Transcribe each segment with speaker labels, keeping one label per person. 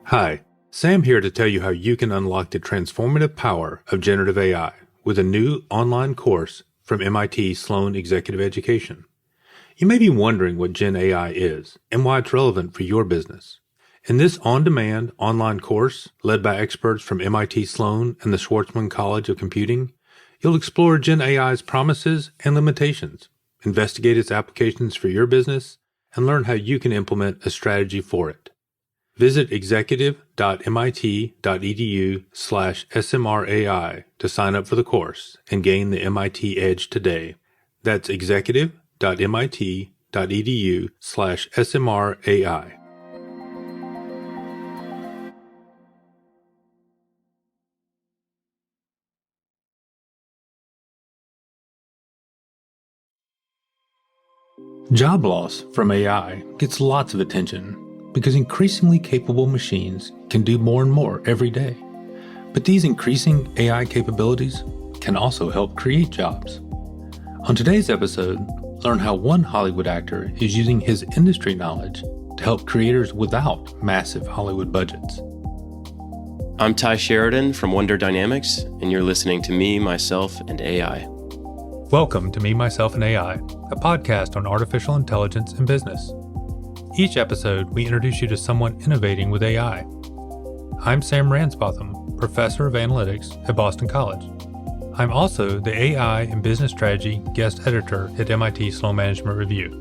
Speaker 1: Hi, Sam here to tell you how you can unlock the transformative power of generative AI with a new online course from MIT Sloan Executive Education. You may be wondering what Gen AI is and why it's relevant for your business. In this on-demand online course, led by experts from MIT Sloan and the Schwarzman College of Computing, you'll explore Gen AI's promises and limitations, investigate its applications for your business, and learn how you can implement a strategy for it. Visit executive.mit.edu/SMRAI to sign up for the course and gain the MIT edge today. That's executive.mit.edu/SMRAI. Job loss from AI gets lots of attention because increasingly capable machines can do more and more every day. But these increasing AI capabilities can also help create jobs. On today's episode, learn how one Hollywood actor is using his industry knowledge to help creators without massive Hollywood budgets.
Speaker 2: I'm Tye Sheridan from Wonder Dynamics, and you're listening to Me, Myself, and AI.
Speaker 1: Welcome to Me, Myself, and AI, a podcast on artificial intelligence and business. Each episode, we introduce you to someone innovating with AI. I'm Sam Ransbotham, Professor of Analytics at Boston College. I'm also the AI and Business Strategy Guest Editor at MIT Sloan Management Review.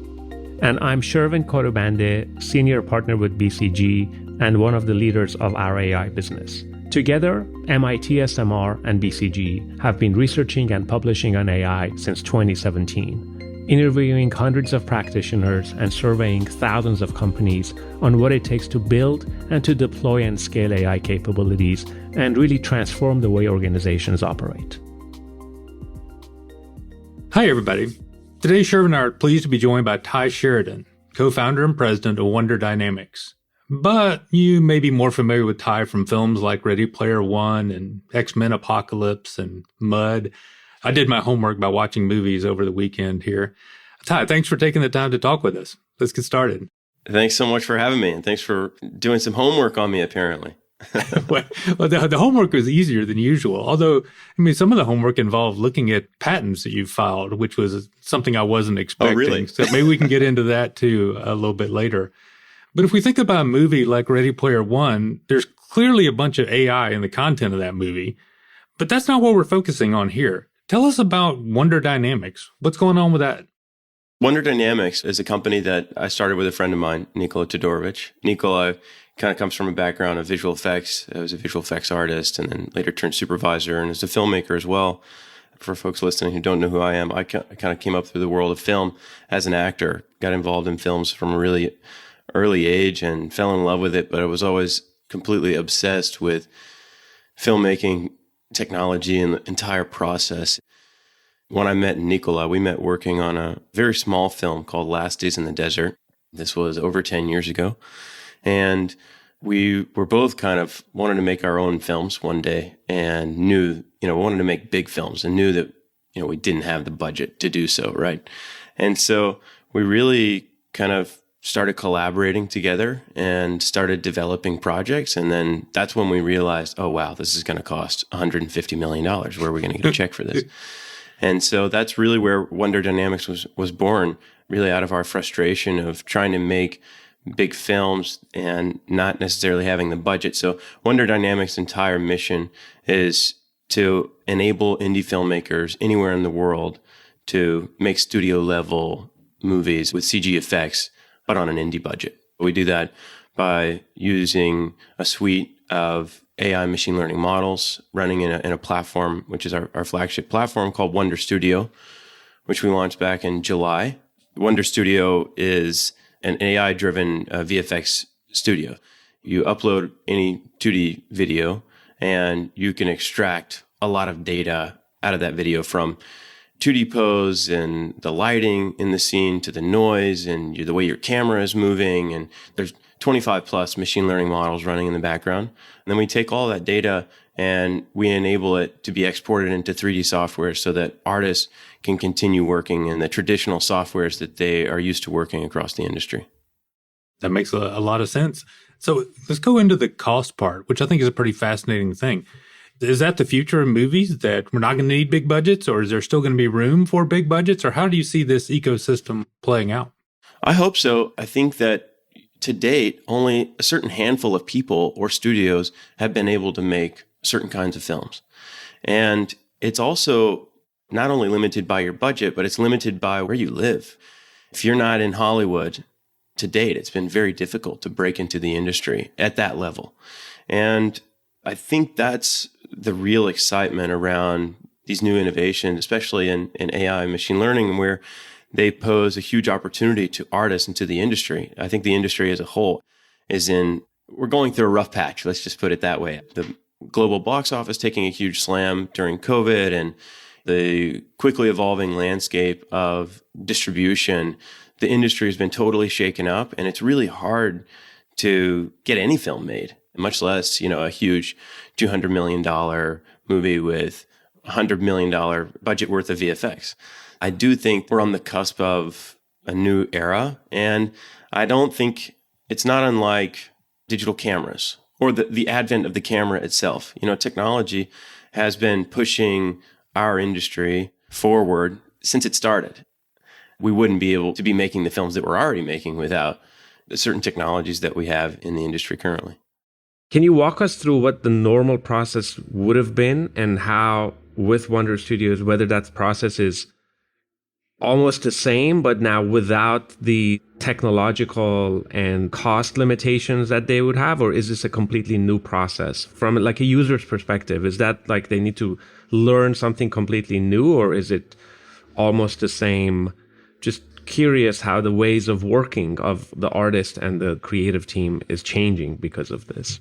Speaker 3: And I'm Shervin Kodobande, Senior Partner with BCG and one of the leaders of our AI business. Together, MIT SMR and BCG have been researching and publishing on AI since 2017, interviewing hundreds of practitioners and surveying thousands of companies on what it takes to build and to deploy and scale AI capabilities and really transform the way organizations operate.
Speaker 1: Hi, everybody. Today, Shervin and I are pleased to be joined by Tye Sheridan, co-founder and president of Wonder Dynamics. But you may be more familiar with Tye from films like Ready Player One and X-Men Apocalypse and Mud. I did my homework by watching movies over the weekend here. Tye, thanks for taking the time to talk with us. Let's get started.
Speaker 2: Thanks so much for having me, and thanks for doing some homework on me, apparently.
Speaker 1: Well, the homework was easier than usual. Although, some of the homework involved looking at patents that you've filed, which was something I wasn't expecting.
Speaker 2: Oh, really?
Speaker 1: So maybe we can get into that too a little bit later. But if we think about a movie like Ready Player One, there's clearly a bunch of AI in the content of that movie. But that's not what we're focusing on here. Tell us about Wonder Dynamics. What's going on with that?
Speaker 2: Wonder Dynamics is a company that I started with a friend of mine, Nikola Todorovic. Nikola kind of comes from a background of visual effects. I was a visual effects artist and then later turned supervisor and is a filmmaker as well. For folks listening who don't know who I am, I kind of came up through the world of film as an actor, got involved in films from a really early age and fell in love with it, but I was always completely obsessed with filmmaking, technology, and the entire process. When I met Nikola, we met working on a very small film called Last Days in the Desert. This was over 10 years ago. And we were both kind of wanted to make our own films one day and knew, wanted to make big films and knew that, we didn't have the budget to do so, right? And so we really kind of started collaborating together and started developing projects. And then that's when we realized, oh, wow, this is going to cost $150 million. Where are we going to get a check for this? And so that's really where Wonder Dynamics was born, really out of our frustration of trying to make big films and not necessarily having the budget. So Wonder Dynamics' entire mission is to enable indie filmmakers anywhere in the world to make studio-level movies with CG effects, but on an indie budget. We do that by using a suite of AI machine learning models running in a platform, which is our flagship platform called Wonder Studio, which we launched back in July. Wonder Studio is an AI-driven VFX studio. You upload any 2D video, and you can extract a lot of data out of that video from 2D pose and the lighting in the scene to the noise and the way your camera is moving. And there's 25 plus machine learning models running in the background. And then we take all that data and we enable it to be exported into 3D software so that artists can continue working in the traditional softwares that they are used to working across the industry.
Speaker 1: That makes a lot of sense. So let's go into the cost part, which I think is a pretty fascinating thing. Is that the future of movies, that we're not going to need big budgets, or is there still going to be room for big budgets, or how do you see this ecosystem playing out?
Speaker 2: I hope so. I think that to date, only a certain handful of people or studios have been able to make certain kinds of films. And it's also not only limited by your budget, but it's limited by where you live. If you're not in Hollywood, to date, it's been very difficult to break into the industry at that level. And I think that's the real excitement around these new innovations, especially in AI and machine learning, where they pose a huge opportunity to artists and to the industry. I think the industry as a whole we're going through a rough patch. Let's just put it that way. The global box office taking a huge slam during COVID, and the quickly evolving landscape of distribution. The industry has been totally shaken up, and it's really hard to get any film made, much less, a huge $200 million movie with $100 million budget worth of VFX. I do think we're on the cusp of a new era, and I don't think it's not unlike digital cameras or the advent of the camera itself. Technology has been pushing our industry forward since it started. We wouldn't be able to be making the films that we're already making without the certain technologies that we have in the industry currently.
Speaker 3: Can you walk us through what the normal process would have been, and how with Wonder Studios, whether that process is almost the same, but now without the technological and cost limitations that they would have? Or is this a completely new process from like a user's perspective? Is that like they need to learn something completely new, or is it almost the same? Just curious how the ways of working of the artist and the creative team is changing because of this.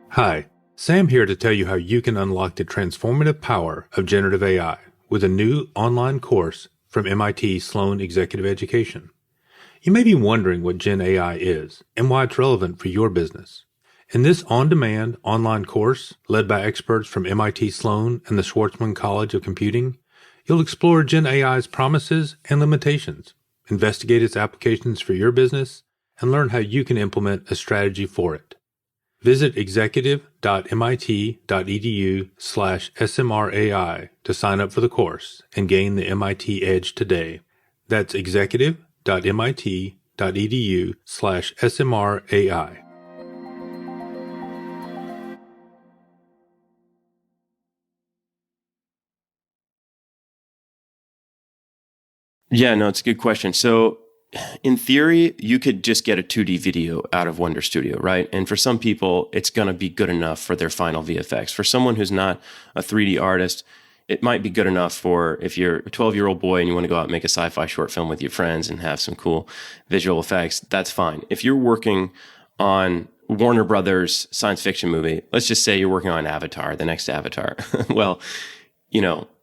Speaker 1: Hi, Sam here to tell you how you can unlock the transformative power of generative AI with a new online course from MIT Sloan Executive Education. You may be wondering what Gen AI is and why it's relevant for your business. In this on-demand online course, led by experts from MIT Sloan and the Schwarzman College of Computing, you'll explore Gen AI's promises and limitations, investigate its applications for your business, and learn how you can implement a strategy for it. Visit executive.mit.edu/SMRAI to sign up for the course and gain the MIT edge today. That's executive.mit.edu/SMRAI.
Speaker 2: Yeah, no, it's a good question. So in theory, you could just get a 2D video out of Wonder Studio, right? And for some people, it's going to be good enough for their final VFX. For someone who's not a 3D artist, it might be good enough for if you're a 12-year-old boy and you want to go out and make a sci-fi short film with your friends and have some cool visual effects, that's fine. If you're working on Warner Brothers science fiction movie, let's just say you're working on Avatar, the next Avatar. Well,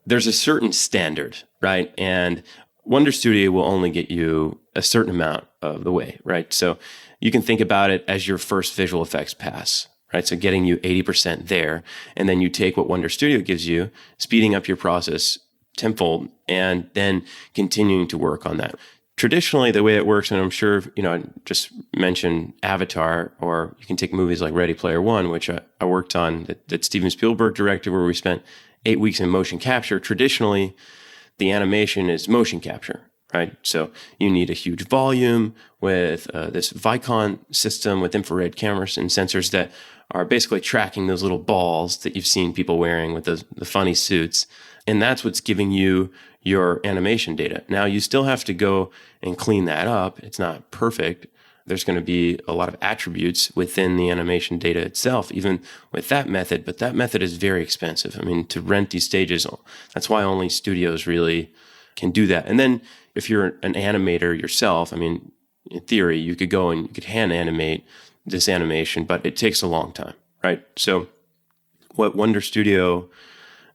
Speaker 2: there's a certain standard, right? And Wonder Studio will only get you a certain amount of the way, right? So you can think about it as your first visual effects pass, right? So getting you 80% there, and then you take what Wonder Studio gives you, speeding up your process tenfold, and then continuing to work on that. Traditionally, the way it works, and I'm sure, I just mentioned Avatar, or you can take movies like Ready Player One, which I worked on, that Steven Spielberg directed, where we spent 8 weeks in motion capture. Traditionally, the animation is motion capture, right? So you need a huge volume with this Vicon system with infrared cameras and sensors that are basically tracking those little balls that you've seen people wearing with the funny suits. And that's what's giving you your animation data. Now, you still have to go and clean that up. It's not perfect. There's going to be a lot of attributes within the animation data itself, even with that method. But that method is very expensive. I mean, to rent these stages, that's why only studios really can do that. And then if you're an animator yourself, I mean, in theory, you could go and you could hand animate this animation, but it takes a long time, right? So what Wonder Studio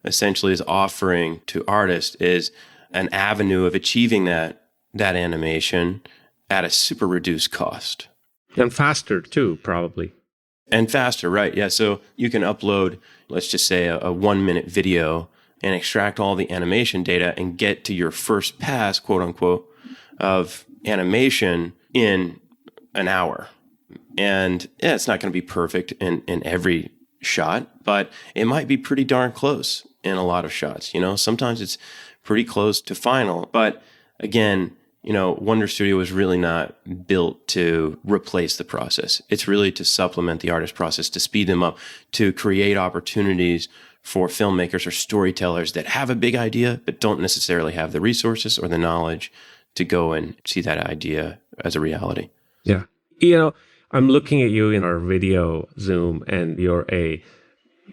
Speaker 2: essentially is offering to artists is an avenue of achieving that animation at a super reduced cost.
Speaker 3: And faster too, probably.
Speaker 2: And faster, right. Yeah, so you can upload, let's just say, a 1-minute video and extract all the animation data and get to your first pass, quote unquote, of animation in an hour. And yeah, it's not going to be perfect in every shot, but it might be pretty darn close in a lot of shots. Sometimes it's pretty close to final. But again, Wonder Studio was really not built to replace the process. It's really to supplement the artist process, to speed them up, to create opportunities for filmmakers or storytellers that have a big idea, but don't necessarily have the resources or the knowledge to go and see that idea as a reality.
Speaker 3: Yeah. I'm looking at you in our video Zoom, and you're a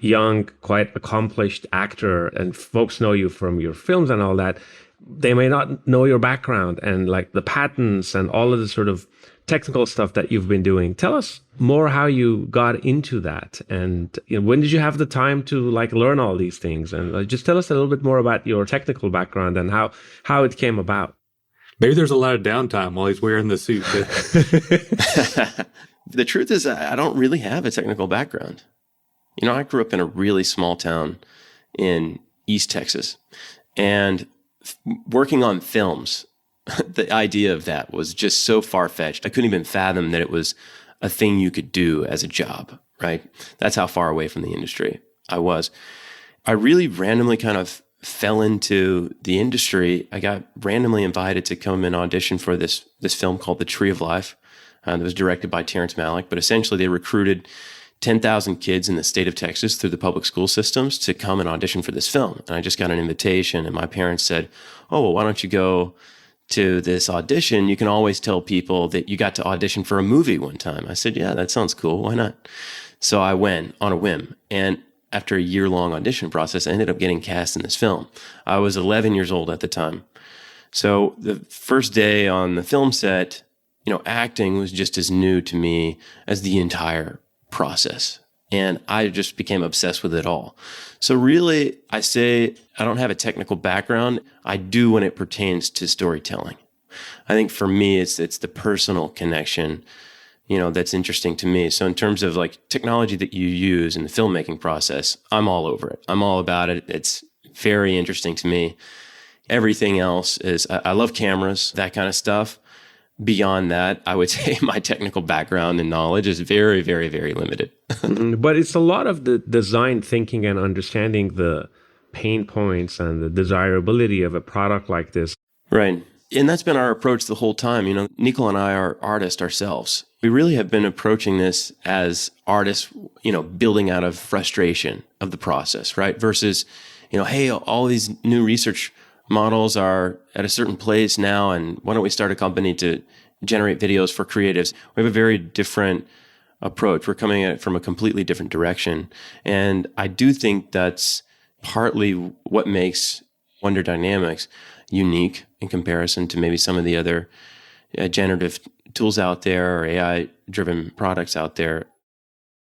Speaker 3: young, quite accomplished actor, and folks know you from your films and all that. They may not know your background and like the patents and all of the sort of technical stuff that you've been doing. Tell us more how you got into that, and when did you have the time to like learn all these things? And just tell us a little bit more about your technical background and how it came about.
Speaker 1: Maybe there's a lot of downtime while he's wearing the suit.
Speaker 2: The truth is, I don't really have a technical background. I grew up in a really small town in East Texas, and working on films, the idea of that was just so far-fetched. I couldn't even fathom that it was a thing you could do as a job, right? That's how far away from the industry I was. I really randomly kind of fell into the industry. I got randomly invited to come and audition for this film called The Tree of Life. That was directed by Terrence Malick, but essentially they recruited 10,000 kids in the state of Texas through the public school systems to come and audition for this film. And I just got an invitation, and my parents said, oh, well, why don't you go to this audition? You can always tell people that you got to audition for a movie one time. I said, yeah, that sounds cool. Why not? So I went on a whim. And after a year-long audition process, I ended up getting cast in this film. I was 11 years old at the time. So the first day on the film set, acting was just as new to me as the entire process. And I just became obsessed with it all. So really, I say I don't have a technical background. I do when it pertains to storytelling. I think for me, it's the personal connection, that's interesting to me. So in terms of like technology that you use in the filmmaking process, I'm all over it. I'm all about it. It's very interesting to me. Everything else is, I love cameras, that kind of stuff. Beyond that, I would say my technical background and knowledge is very, very, very limited.
Speaker 3: But it's a lot of the design thinking and understanding the pain points and the desirability of a product like this.
Speaker 2: Right. And that's been our approach the whole time. Nikola and I are artists ourselves. We really have been approaching this as artists, building out of frustration of the process, right? Versus, hey, all these new research models are at a certain place now, and why don't we start a company to generate videos for creatives? We have a very different approach. We're coming at it from a completely different direction. And I do think that's partly what makes Wonder Dynamics unique in comparison to maybe some of the other generative tools out there or AI-driven products out there.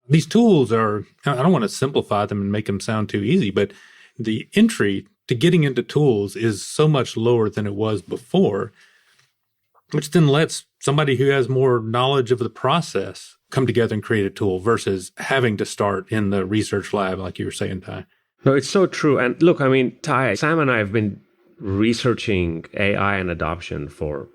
Speaker 1: These tools are, I don't want to simplify them and make them sound too easy, but the entry to getting into tools is so much lower than it was before, which then lets somebody who has more knowledge of the process come together and create a tool versus having to start in the research lab, like you were saying, Tye.
Speaker 3: No, it's so true. And look, Tye, Sam and I have been researching AI and adoption for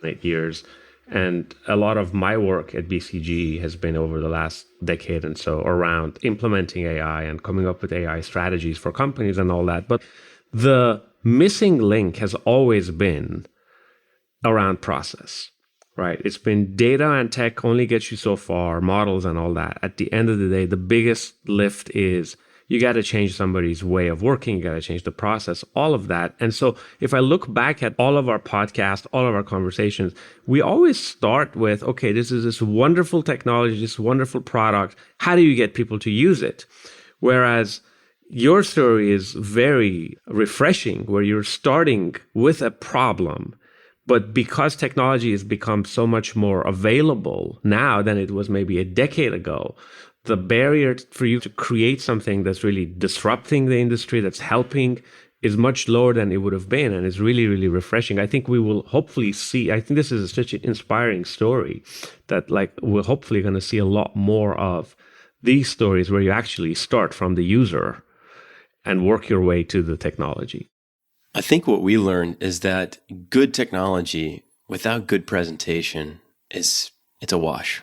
Speaker 3: 8 years. And a lot of my work at BCG has been over the last decade and so around implementing AI and coming up with AI strategies for companies and all that. But the missing link has always been around process, right? It's been data and tech only gets you so far, models and all that. At the end of the day, the biggest lift is you got to change somebody's way of working. You got to change the process, all of that. And so if I look back at all of our podcasts, all of our conversations, we always start with, okay, this is this wonderful technology, this wonderful product. How do you get people to use it? Whereas your story is very refreshing, where you're starting with a problem, but because technology has become so much more available now than it was maybe a decade ago, the barrier for you to create something that's really disrupting the industry, that's helping, is much lower than it would have been. And it's really, really refreshing. I think we will hopefully see, I think this is such an inspiring story that we're hopefully going to see a lot more of these stories where you actually start from the user and work your way to the technology.
Speaker 2: I think what we learned is that good technology without good presentation it's a wash.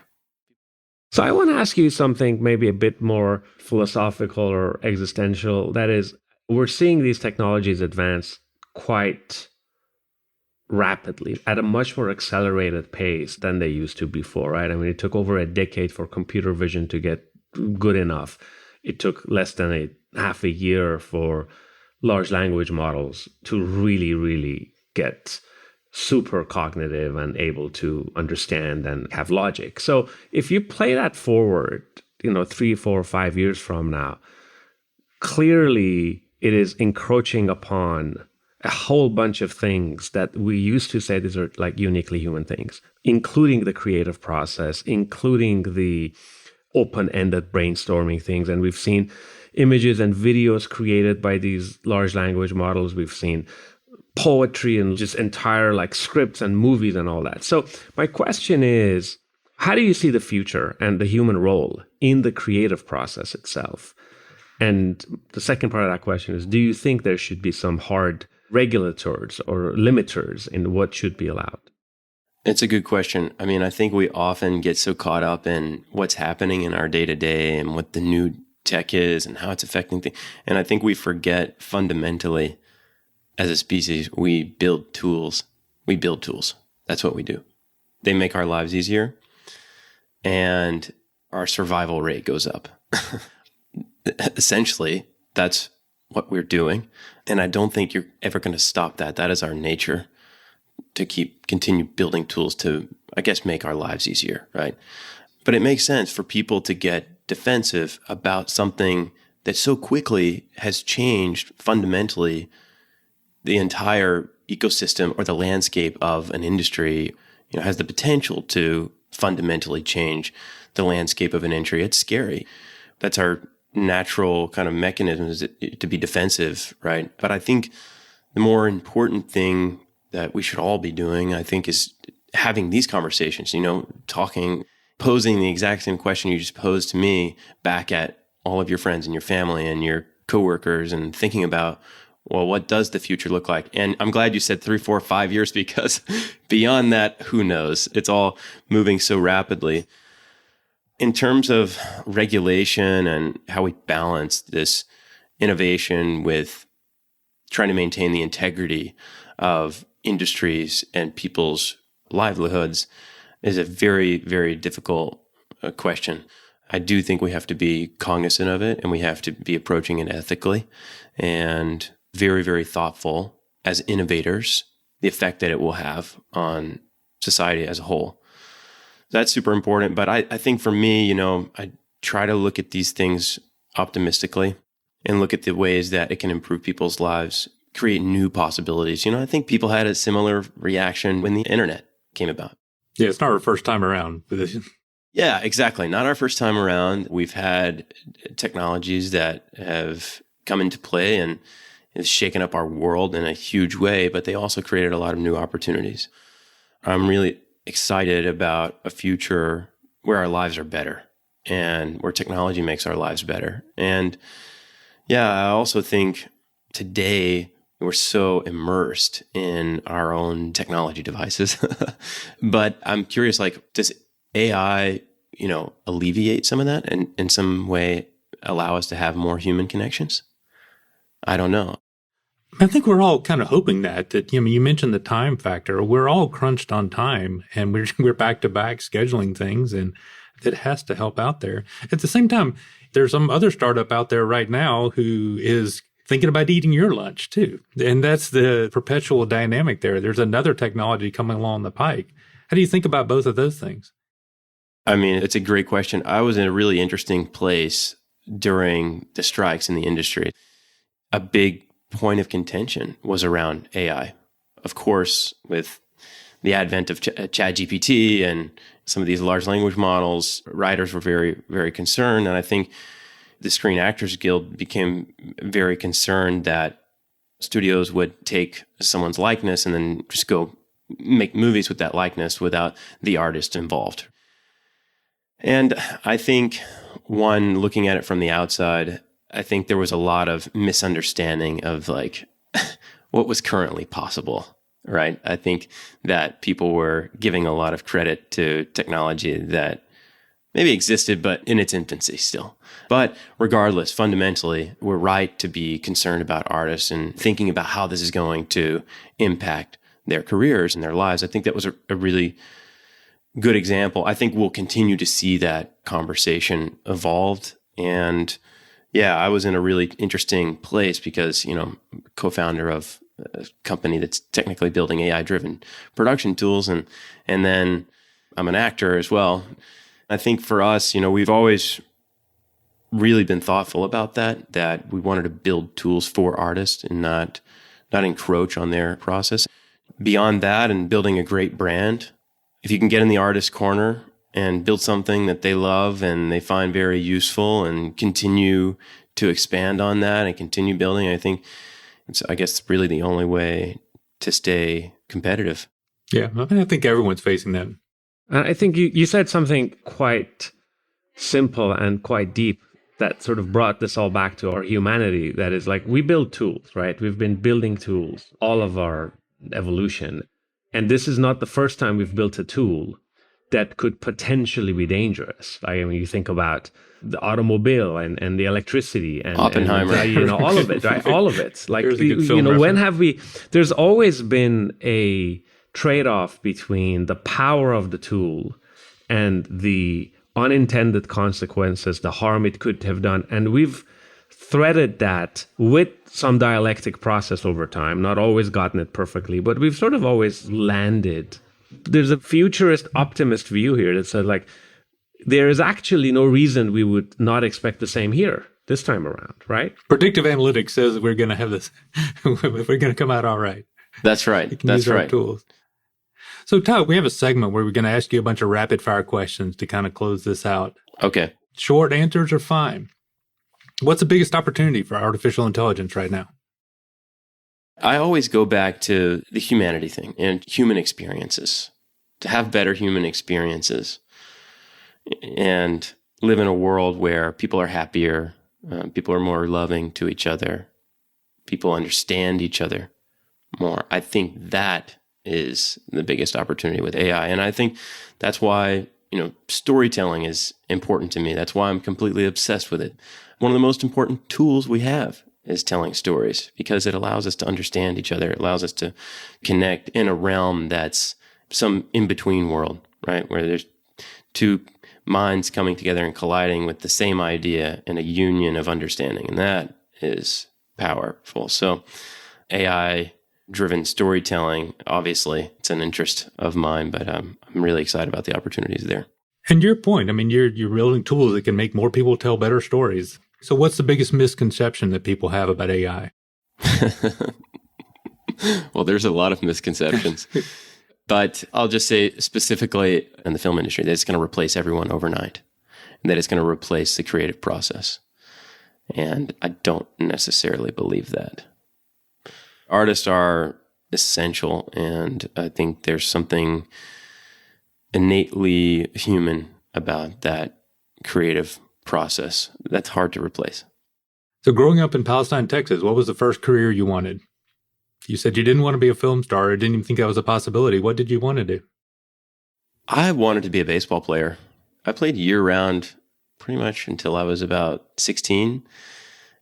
Speaker 3: So I want to ask you something maybe a bit more philosophical or existential. That is, we're seeing these technologies advance quite rapidly at a much more accelerated pace than they used to before, right? I mean, it took over a decade for computer vision to get good enough. It took less than half a year for large language models to really, really get super cognitive and able to understand and have logic. So if you play that forward, 3, 4, 5 years from now, clearly it is encroaching upon a whole bunch of things that we used to say these are like uniquely human things, including the creative process, including the open-ended brainstorming things. And we've seen images and videos created by these large language models. We've seen poetry and just entire like scripts and movies and all that. So my question is, how do you see the future and the human role in the creative process itself? And the second part of that question is, do you think there should be some hard regulators or limiters in what should be allowed?
Speaker 2: It's a good question. I mean, I think we often get so caught up in what's happening in our day-to-day and what the new tech is and how it's affecting things. And I think we forget fundamentally, as a species, we build tools. We build tools. That's what we do. They make our lives easier, and our survival rate goes up. Essentially, that's what we're doing. And I don't think you're ever going to stop that. That is our nature, to continue building tools to, I guess, make our lives easier, right? But it makes sense for people to get defensive about something that so quickly has changed fundamentally the entire ecosystem or the landscape of an industry. Has the potential to fundamentally change the landscape of an industry. It's scary. That's our natural kind of mechanism, is to be defensive, right? But I think the more important thing that we should all be doing, I think, is having these conversations, talking, posing the exact same question you just posed to me back at all of your friends and your family and your coworkers, and thinking about, well, what does the future look like? And I'm glad you said 3, 4, 5 years, because beyond that, who knows? It's all moving so rapidly. In terms of regulation and how we balance this innovation with trying to maintain the integrity of industries and people's livelihoods is a very, very difficult question. I do think we have to be cognizant of it, and we have to be approaching it ethically and very, very thoughtful as innovators, the effect that it will have on society as a whole. That's super important. But I think for me, I try to look at these things optimistically and look at the ways that it can improve people's lives, create new possibilities. I think people had a similar reaction when the internet came about.
Speaker 1: Yeah, it's not our first time around.
Speaker 2: Yeah, exactly. Not our first time around. We've had technologies that have come into play and has shaken up our world in a huge way, but they also created a lot of new opportunities. I'm really excited about a future where our lives are better and where technology makes our lives better. And yeah, I also think today we're so immersed in our own technology devices. But I'm curious, does AI, alleviate some of that and in some way allow us to have more human connections? I don't know.
Speaker 1: I think we're all kind of hoping that you mentioned the time factor. We're all crunched on time, and we're back to back scheduling things, and it has to help out there. At the same time, there's some other startup out there right now who is thinking about eating your lunch too. And that's the perpetual dynamic there. There's another technology coming along the pike. How do you think about both of those things?
Speaker 2: I mean, it's a great question. I was in a really interesting place during the strikes in the industry. A big point of contention was around AI. Of course, with the advent of ChatGPT and some of these large language models, writers were very, very concerned. And I think the Screen Actors Guild became very concerned that studios would take someone's likeness and then just go make movies with that likeness without the artist involved. And I think, one, looking at it from the outside, I think there was a lot of misunderstanding of what was currently possible right? I think that people were giving a lot of credit to technology that maybe existed, but in its infancy still. But regardless, fundamentally, we're right to be concerned about artists and thinking about how this is going to impact their careers and their lives. I think that was a really good example. I think we'll continue to see that conversation evolved. And yeah, I was in a really interesting place because, co-founder of a company that's technically building AI-driven production tools. And then I'm an actor as well. I think for us, we've always really been thoughtful about that we wanted to build tools for artists and not encroach on their process. Beyond that, and building a great brand, if you can get in the artist corner and build something that they love and they find very useful and continue to expand on that and continue building, I think it's, really the only way to stay competitive.
Speaker 1: Yeah, I think everyone's facing that.
Speaker 3: I think you said something quite simple and quite deep that sort of brought this all back to our humanity. That is like, we build tools, right? We've been building tools all of our evolution. And this is not the first time we've built a tool that could potentially be dangerous. You think about the automobile and the electricity and
Speaker 2: Oppenheimer,
Speaker 3: and, all of it, right? All of it. Like,
Speaker 1: when
Speaker 3: have we? There's always been a trade-off between the power of the tool and the unintended consequences, the harm it could have done, and we've threaded that with some dialectic process over time. Not always gotten it perfectly, but we've sort of always landed. There's a futurist optimist view here that says, like, there is actually no reason we would not expect the same here this time around, right?
Speaker 1: Predictive analytics says we're going to have this, we're going to come out all right.
Speaker 2: That's right. That's right.
Speaker 1: Tools. So, Tye, we have a segment where we're going to ask you a bunch of rapid fire questions to kind of close this out.
Speaker 2: Okay.
Speaker 1: Short answers are fine. What's the biggest opportunity for artificial intelligence right now?
Speaker 2: I always go back to the humanity thing and human experiences, to have better human experiences and live in a world where people are happier, people are more loving to each other, people understand each other more. I think that is the biggest opportunity with AI. And I think that's why, storytelling is important to me. That's why I'm completely obsessed with it. One of the most important tools we have is telling stories because it allows us to understand each other. It allows us to connect in a realm that's some in-between world, right? Where there's two minds coming together and colliding with the same idea in a union of understanding. And that is powerful. So AI-driven storytelling, obviously, it's an interest of mine, but I'm really excited about the opportunities there.
Speaker 1: And your point, you're building tools that can make more people tell better stories. So what's the biggest misconception that people have about AI?
Speaker 2: Well, there's a lot of misconceptions. But I'll just say specifically in the film industry that it's going to replace everyone overnight and that it's going to replace the creative process. And I don't necessarily believe that. Artists are essential, and I think there's something innately human about that creative process that's hard to replace.
Speaker 1: So growing up in Palestine, Texas, what was the first career you wanted? You said you didn't want to be a film star or didn't even think that was a possibility. What did you want to do?
Speaker 2: I wanted to be a baseball player. I played year-round pretty much until I was about 16.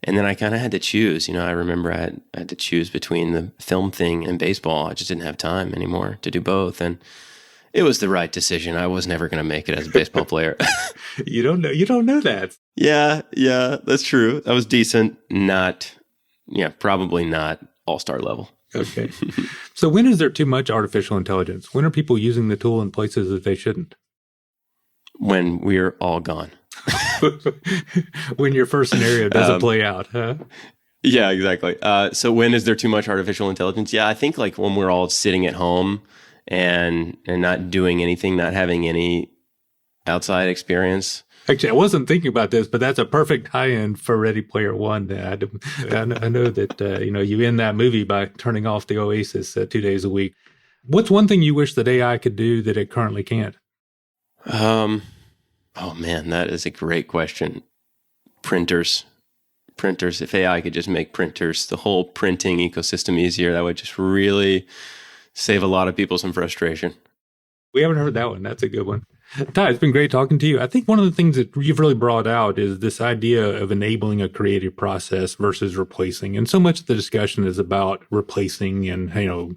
Speaker 2: And then I kind of had to choose. I remember I had to choose between the film thing and baseball. I just didn't have time anymore to do both. And it was the right decision. I was never going to make it as a baseball player.
Speaker 1: You don't know that.
Speaker 2: Yeah, that's true. I was decent. Probably not all-star level.
Speaker 1: Okay. So when is there too much artificial intelligence? When are people using the tool in places that they shouldn't?
Speaker 2: When we're all gone.
Speaker 1: When your first scenario doesn't play out, huh?
Speaker 2: Yeah, exactly. So when is there too much artificial intelligence? Yeah, I think like when we're all sitting at home and not doing anything, not having any outside experience.
Speaker 1: Actually, I wasn't thinking about this, but that's a perfect tie-in for Ready Player One. I know that you end that movie by turning off the Oasis 2 days a week. What's one thing you wish that AI could do that it currently can't?
Speaker 2: Oh man, that is a great question. Printers. If AI could just make printers, the whole printing ecosystem easier, that would just really save a lot of people some frustration.
Speaker 1: We haven't heard that one. That's a good one. Tye, it's been great talking to you. I think one of the things that you've really brought out is this idea of enabling a creative process versus replacing. And so much of the discussion is about replacing and,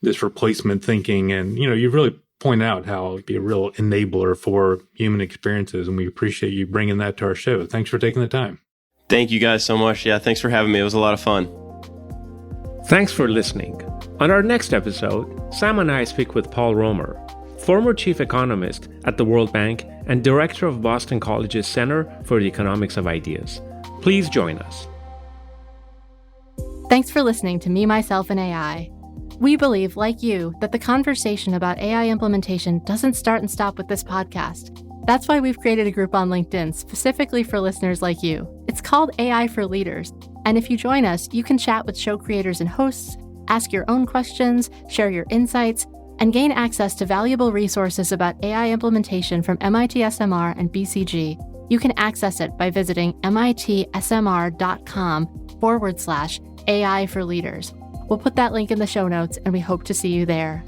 Speaker 1: this replacement thinking. And, you've really pointed out how it'd be a real enabler for human experiences. And we appreciate you bringing that to our show. Thanks for taking the time.
Speaker 2: Thank you guys so much. Yeah, thanks for having me. It was a lot of fun.
Speaker 3: Thanks for listening. On our next episode, Sam and I speak with Paul Romer, former chief economist at the World Bank and director of Boston College's Center for the Economics of Ideas. Please join us.
Speaker 4: Thanks for listening to Me, Myself, and AI. We believe, like you, that the conversation about AI implementation doesn't start and stop with this podcast. That's why we've created a group on LinkedIn specifically for listeners like you. It's called AI for Leaders. And if you join us, you can chat with show creators and hosts, ask your own questions, share your insights, and gain access to valuable resources about AI implementation from MIT SMR and BCG. You can access it by visiting mitsmr.com/AI for Leaders. We'll put that link in the show notes, and we hope to see you there.